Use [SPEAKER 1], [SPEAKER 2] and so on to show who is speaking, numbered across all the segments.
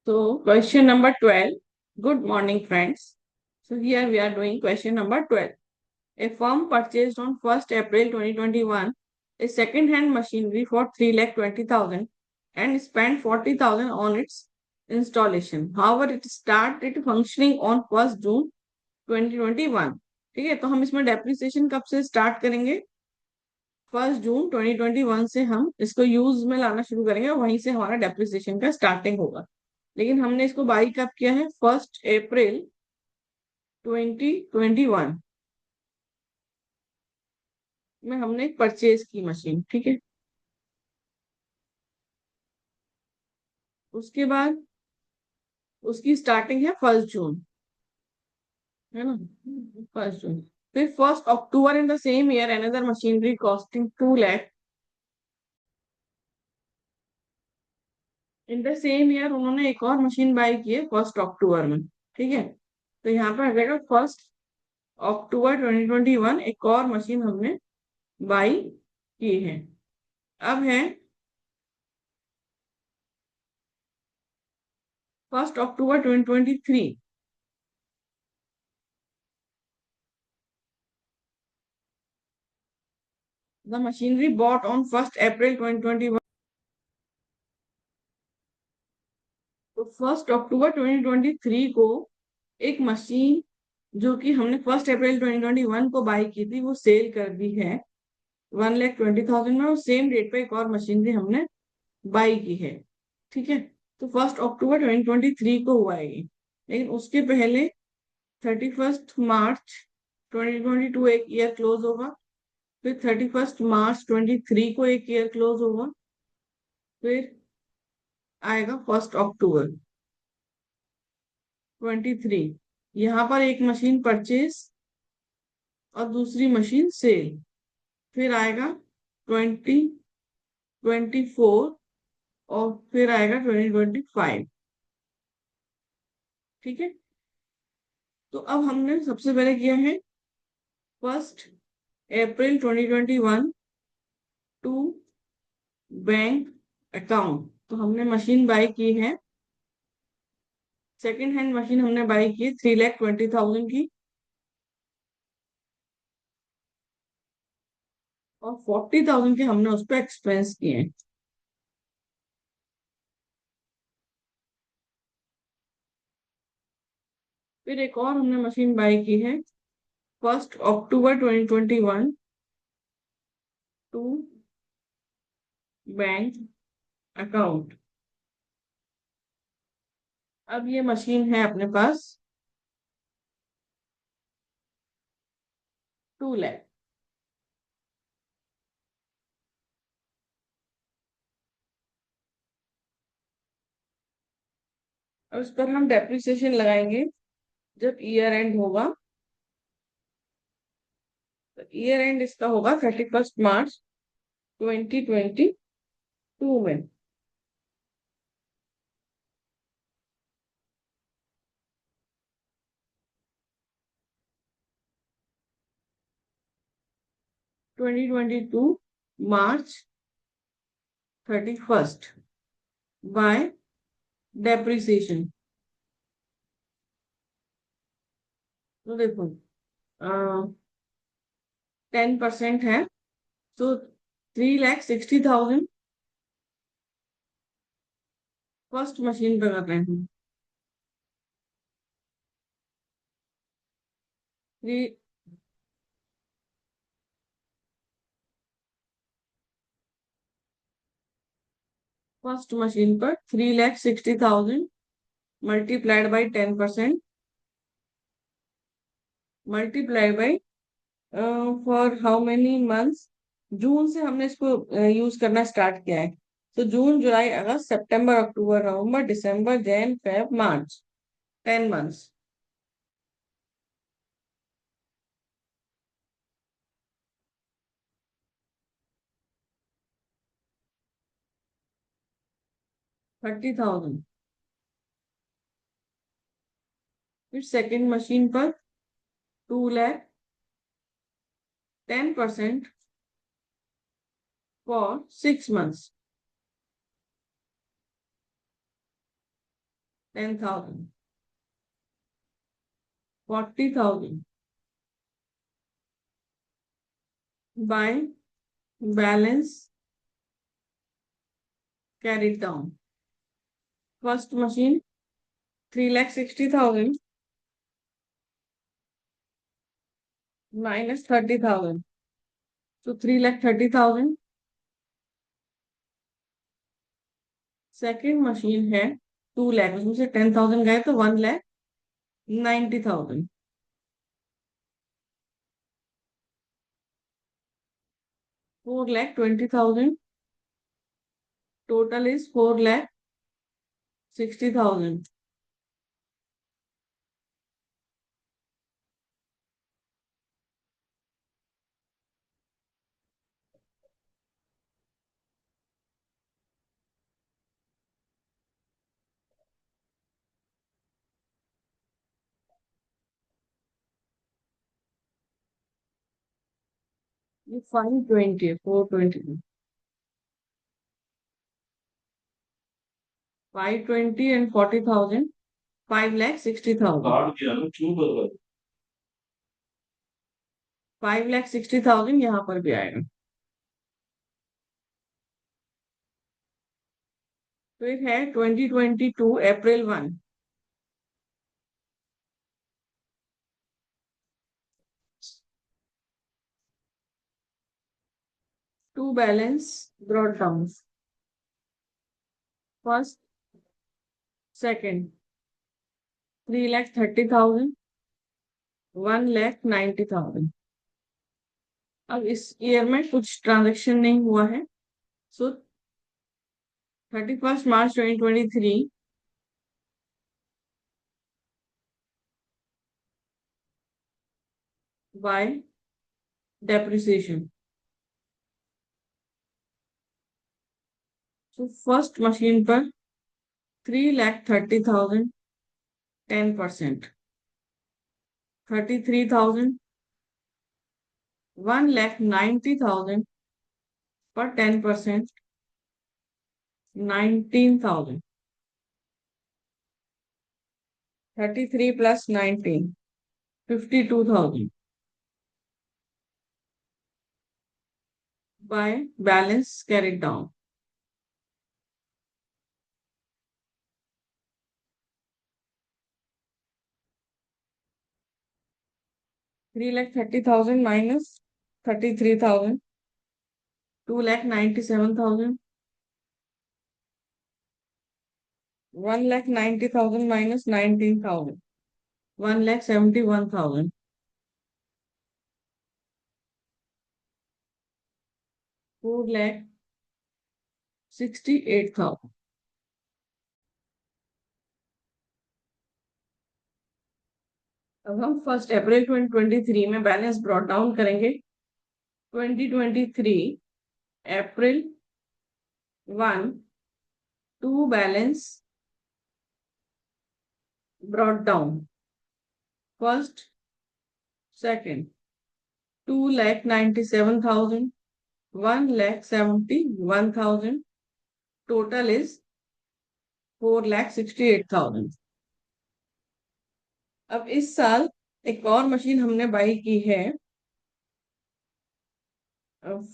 [SPEAKER 1] So, question number 12. Good morning, friends. So, here we are doing question number 12. A firm purchased on 1st April 2021 a second-hand machinery for 3,20,000 and spent 40,000 on its installation. However, it started functioning on 1st June 2021. ठीक है, तो हम इसमें depreciation कब से start करेंगे? 1 जून 2021 से हम इसको यूज में लाना शुरू करेंगे और वहीं से हमारा डेप्रिसिएशन का स्टार्टिंग होगा। लेकिन हमने इसको बाई कब किया है? 1 अप्रैल 2021 में हमने परचेज की मशीन। ठीक है, उसके बाद उसकी स्टार्टिंग है 1 जून, है ना? 1 जून। फिर 1 October in the same year another machinery costing 2 lakh. In the same year उन्होंने एक और मशीन बाई की है 1 अक्टूबर में। ठीक है, तो यहाँ पर आ जाएगा 1 अक्टूबर 2021 एक और मशीन हमने बाई की है। अब है 1 अक्टूबर 2023। द मशीनरी बॉट ऑन 1 अप्रैल 2021। तो 1 अक्टूबर 2023 को एक मशीन जो कि हमने 1 अप्रैल 2021 को बाई की थी वो सेल कर दी है 1,20,000 में, और सेम डेट पे एक और मशीनरी हमने बाई की है। ठीक है, तो 1 अक्टूबर 2023 को हुआ है ये। लेकिन उसके पहले 31 मार्च 2022 एक ईयर क्लोज होगा। फिर 31 मार्च 23 को एक ईयर क्लोज होगा। फिर आएगा 1 अक्टूबर 2023। यहाँ पर एक मशीन परचेज और दूसरी मशीन सेल। फिर आएगा 2024 और फिर आएगा 2025। ठीक है, तो अब हमने सबसे पहले किया है 1 अप्रैल 2021 टू बैंक अकाउंट। तो हमने मशीन बाई की है, सेकेंड हैंड मशीन हमने बाई की 3,20,000 की, और 40,000 के हमने उस पर एक्सपेंस किए हैं। फिर एक और हमने मशीन बाई की है 1 अक्टूबर 2021 टू बैंक अकाउंट। अब ये मशीन है अपने पास 2 लाख। और उस पर हम डेप्रिसिएशन लगाएंगे जब ईयर एंड होगा। तो ईयर एंड इसका होगा 31 मार्च 2022 में। 2022 मार्च 31 बाय डेप्रिसिएशन। तो देखो 10% है, तो 3,60,000 फर्स्ट मशीन पे कर रहे हैं। थ्री फर्स्ट मशीन पर 3,60,000 multiplied by 10%, multiply by for how many months. June से हमने इसको यूज करना स्टार्ट किया है, तो जून जुलाई अगस्त सितंबर अक्टूबर नवंबर दिसंबर जैन फेब मार्च, 10 मंथ्स। 30,000। फिर सेकेंड मशीन पर 2 lakh, 10% for 6 months. 10,000, 40,000 by balance carried down. First machine 3,60,000 minus 30,000. So 3,30,000. Second machine है 2 लाख, उसमें से 10,000 गए तो 1,90,000. 4,20,000. Total is 4,60,000. ये 520 है, 420. 520 and 40,000, 5,60,000. 5,60,000 यहाँ पर भी आएगा. फिर है 2022 April 1. To balance brought down. First, second 3,30,000, 1,90,000. अब इस ईयर में कुछ ट्रांजेक्शन नहीं हुआ है. सो 31 March 2023 बाय डेप्रिसिएशन. तो फर्स्ट मशीन पर 3,30,000 10%, 33,000, 1,90,000 पर 10%, 19,000. 33 plus 19, 52,000 by balance carried down. 3,30,000 minus 33,000, 2,97,000. 1,90,000 minus 19,000, 1,71,000. 4,68,000. अब हम 1 अप्रैल 2023 में बैलेंस ब्रॉट डाउन करेंगे. 2023 April 1 to balance brought down. First, second 2,97,000, 1,71,000. Total is 4,68,000. अब इस साल एक और मशीन हमने बाई की है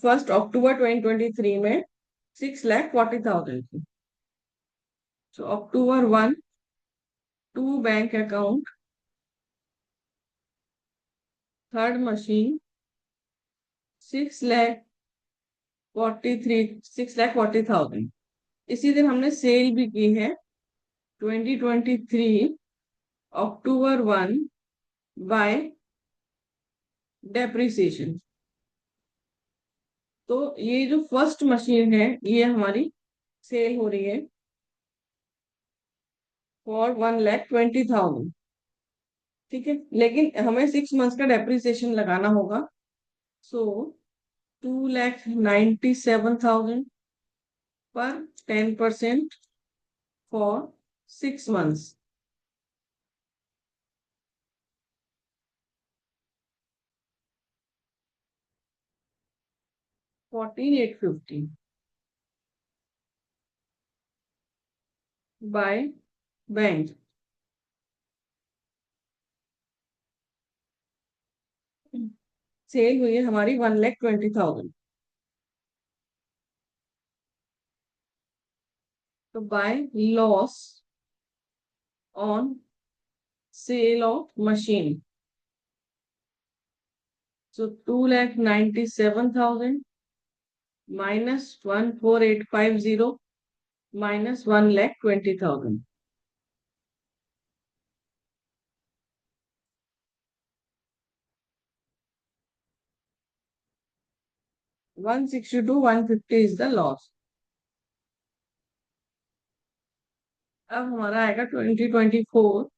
[SPEAKER 1] 1 अक्टूबर 2023 में 6,40,000 की. So October 1 to bank account, third machine 6,40,000. इसी दिन हमने सेल भी की है 2023 October 1 बाय डेप्रिसिएशन. तो ये जो फर्स्ट मशीन है ये हमारी सेल हो रही है फॉर 1,20,000. ठीक है, लेकिन हमें 6 मंथ्स का डेप्रिसिएशन लगाना होगा. सो 2,97,000 पर 10% for 6 months. 14,850 by bank sale हुई है हमारी 1,20,000। तो by loss on sale of machine, so 2,97,000 minus 14,850 minus 1,20,000. 162, 150 is the loss. अब हमारा आएगा 2024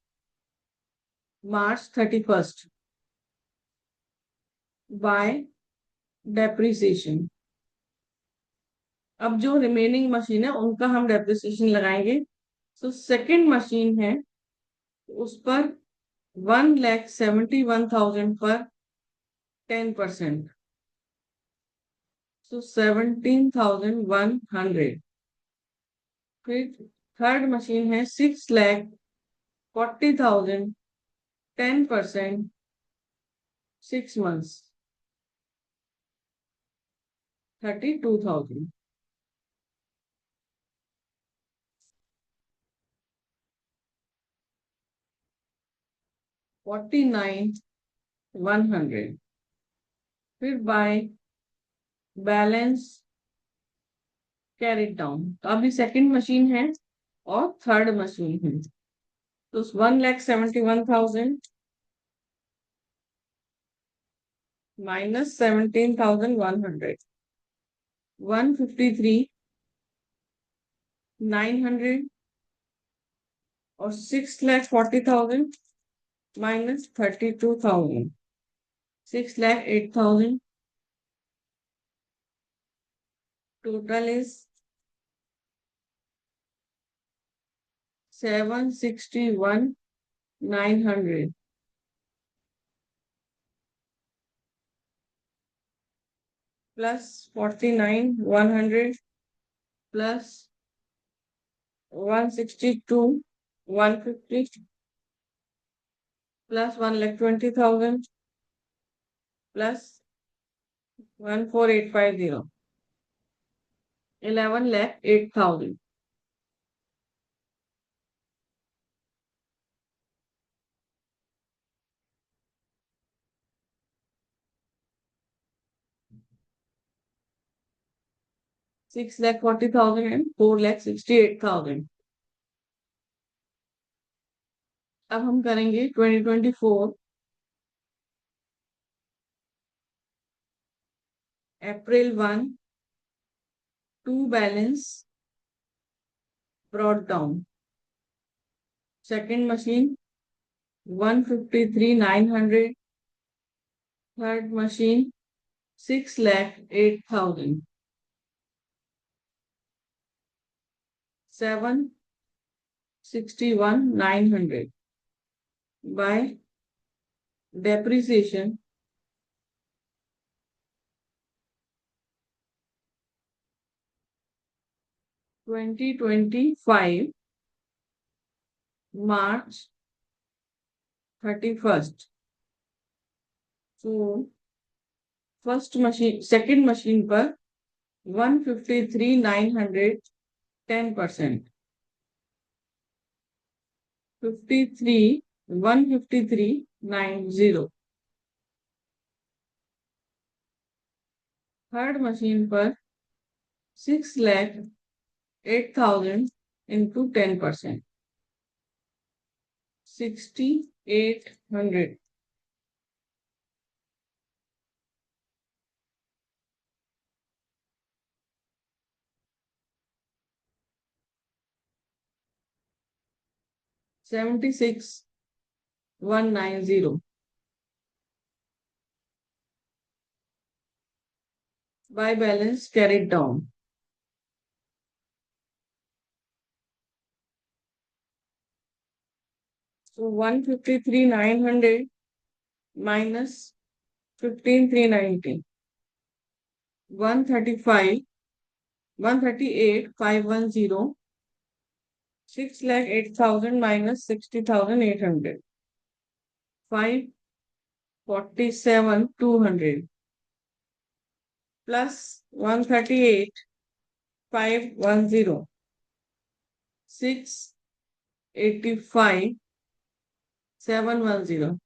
[SPEAKER 1] March 31st बाय डेप्रिसिएशन। अब जो रिमेनिंग मशीन है उनका हम डेप्रिसिएशन लगाएंगे। तो सेकंड मशीन है, उस पर 1,71,000 पर 10%, so 17,100। फिर थर्ड मशीन है 6,40,000 10%, 6 months, 32,000। 49,100। फिर बाय बैलेंस कैरिड डाउन। तो अभी सेकंड मशीन है और थर्ड मशीन है, तो 1,71,000 माइनस 17,100, 153,900 और 6,40,000 minus 32,000, 6,08,000। Total is 761,900 plus 49,100 plus 162,150 plus 1,20,000 plus 14,850, 11,08,000। 6,40,000 and 4,68,000। अब हम करेंगे 2024 April 1 to balance brought down. Second machine 153,900, third machine 6,08,000, 761,900 by depreciation 2025 March 31st। तो फर्स्ट मशीन सेकंड मशीन पर 153,900 10%, 153,900। थर्ड मशीन पर 6,08,000 into 10%, 6,800। 76,190 by balance carried down। So 153,900 minus 15,390, 135, 138,510 6,08,000 minus 60,800. 547,200 plus 138,510. 685,710.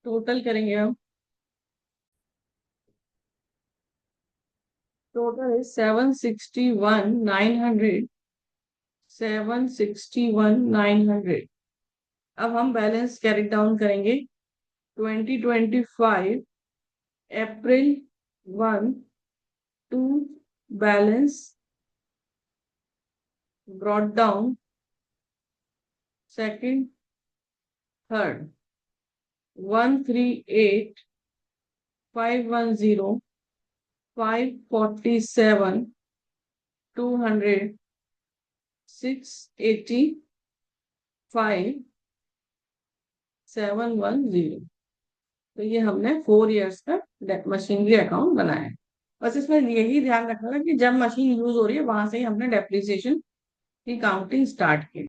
[SPEAKER 1] Total करेंगे हम. Total is 761,900. 761,900. अब हम balance carry down करेंगे. 2025 April 1 to balance brought down second third 138,510 547,200 685,710. तो ये हमने 4 इयर्स का मशीनरी अकाउंट बनाया है. बस इसमें यही ध्यान रखना है कि जब मशीन यूज हो रही है वहां से ही हमने डेप्रिसिएशन की काउंटिंग स्टार्ट की.